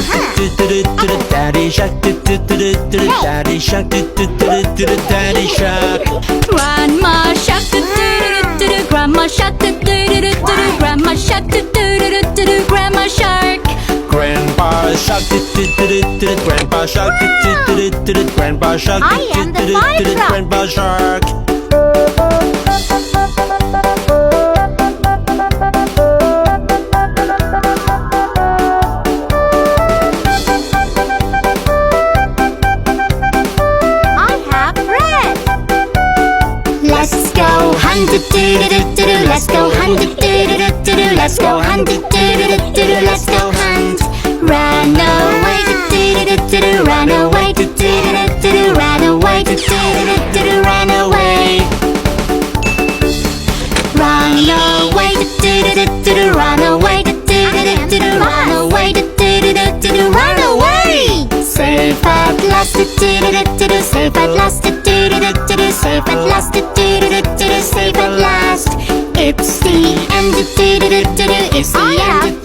shark, daddy shark, daddy shark, daddy shark. Grandma shark, grandma shark, grandma shark, grandma shark. Grandpa shark, grandpa shark, grandpa shark, I am the fire truck. grandpa shark. I have bread. Let's go hunt, let's go hunt, let's go hunt, let's go hunt. Run away, run away, run away, run away. Run away, run away, run away, run away. Safe at last, safe at last, safe at last, safe at last. It's the end, it's the end.